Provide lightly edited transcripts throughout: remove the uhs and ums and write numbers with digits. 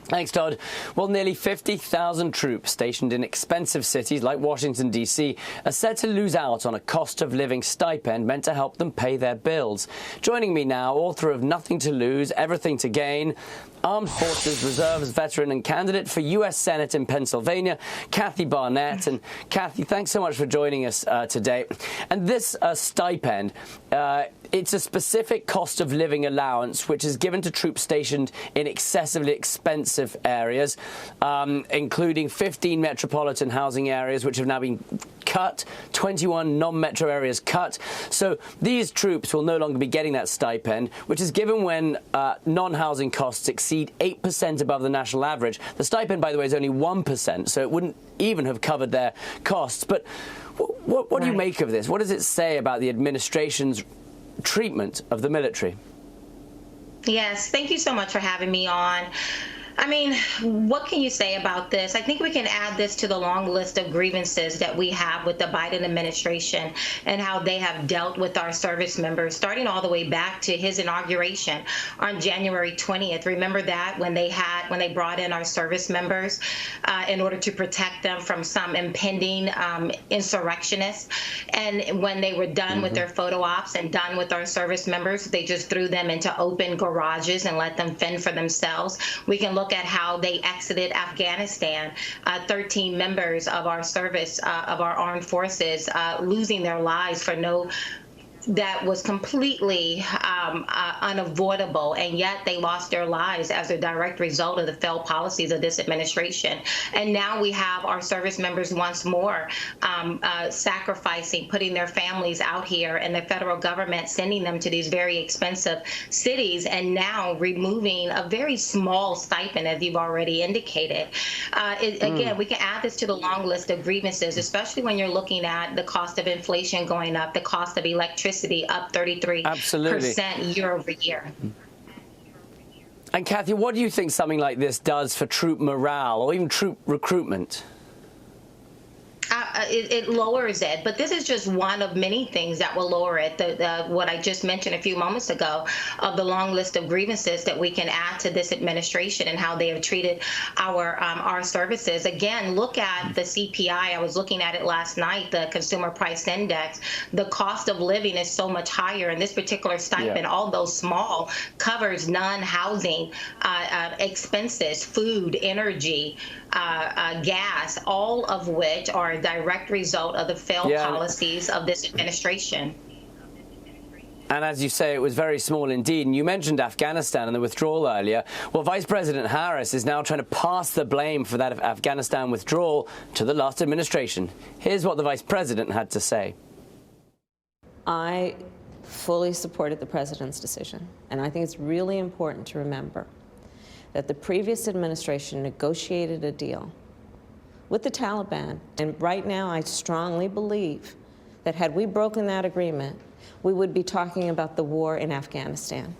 Thanks, Todd. Well, nearly 50,000 troops stationed in expensive cities like Washington, D.C. are said to lose out on a cost-of-living stipend meant to help them pay their bills. Joining me now, author of Nothing to Lose, Everything to Gain, Armed Forces Reserves veteran and candidate for U.S. Senate in Pennsylvania, Kathy Barnette. And Kathy, thanks so much for joining us today. And this stipend, it's a specific cost of living allowance which is given to troops stationed in excessively expensive areas, including 15 metropolitan housing areas which have now been cut, 21 non-metro areas cut. So these troops will no longer be getting that stipend, which is given when non-housing costs exceed 8% above the national average. The stipend, by the way, is only 1%, so it wouldn't even have covered their costs. But what do you make of this? What does it say about the administration's treatment of the military? Yes, thank you so much for having me on. I mean, what can you say about this? I think we can add this to the long list of grievances that we have with the Biden administration and how they have dealt with our service members, starting all the way back to his inauguration on January 20th. Remember that when they brought in our service members in order to protect them from some impending insurrectionists. And when they were done with their photo ops and done with our service members, they just threw them into open garages and let them fend for themselves. We can look at how they exited Afghanistan, 13 members of our service, of our armed forces, losing their lives for that was completely unavoidable, and yet they lost their lives as a direct result of the failed policies of this administration. And now we have our service members once more sacrificing, putting their families out here, and the federal government sending them to these very expensive cities, and now removing a very small stipend, as you've already indicated. Again, we can add this to the long list of grievances, especially when you're looking at the cost of inflation going up, the cost of electricity up 33% year over year. And Kathy, what do you think something like this does for troop morale or even troop recruitment? It lowers it, but this is just one of many things that will lower it. What I just mentioned a few moments ago of the long list of grievances that we can add to this administration and how they have treated our services. Again, look at the CPI. I was looking at it last night, the Consumer Price Index. The cost of living is so much higher, and this particular stipend, although small, covers non-housing expenses, food, energy, gas, all of which are a direct result of the failed policies of this administration. And as you say, it was very small indeed. And you mentioned Afghanistan and the withdrawal earlier. Well, Vice President Harris is now trying to pass the blame for that Afghanistan withdrawal to the last administration. Here's what the Vice President had to say. I fully supported the president's decision, and I think it's really important to remember that the previous administration negotiated a deal with the Taliban. And right now, I strongly believe that had we broken that agreement, we would be talking about the war in Afghanistan.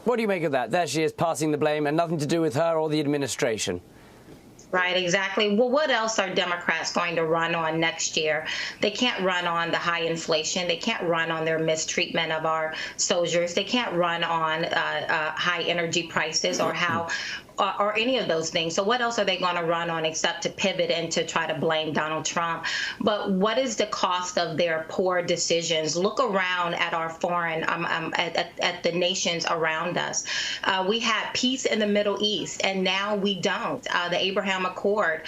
What do you make of that? There she is passing the blame, and nothing to do with her or the administration. Right, exactly. Well, what else are Democrats going to run on next year? They can't run on the high inflation. They can't run on their mistreatment of our soldiers. They can't run on high energy prices or how or any of those things. So what else are they going to run on except to pivot and to try to blame Donald Trump? But what is the cost of their poor decisions? Look around at our foreign, at the nations around us. We had peace in the Middle East, and now we don't. The Abraham Accord,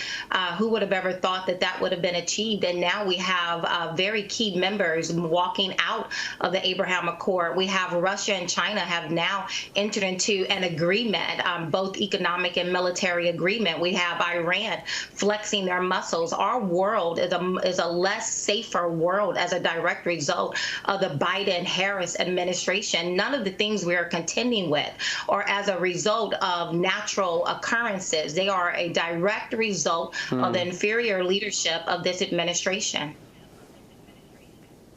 who would have ever thought that that would have been achieved? And now we have very key members walking out of the Abraham Accord. We have Russia and China have now entered into an agreement, both economic and military agreement. We have Iran flexing their muscles. Our world is a less safer world as a direct result of the Biden-Harris administration. None of the things we are contending with are as a result of natural occurrences. They are a direct result of the inferior leadership of this administration.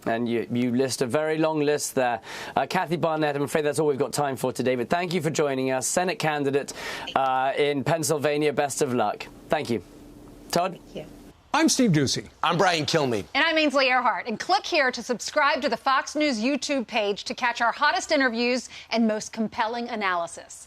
And you list a very long list there. Kathy Barnette, I'm afraid that's all we've got time for today, but thank you for joining us. Senate candidate in Pennsylvania, best of luck. Thank you. Todd? Thank you. I'm Steve Ducey. I'm Brian Kilmeade. And I'm Ainsley Earhart. And click here to subscribe to the Fox News YouTube page to catch our hottest interviews and most compelling analysis.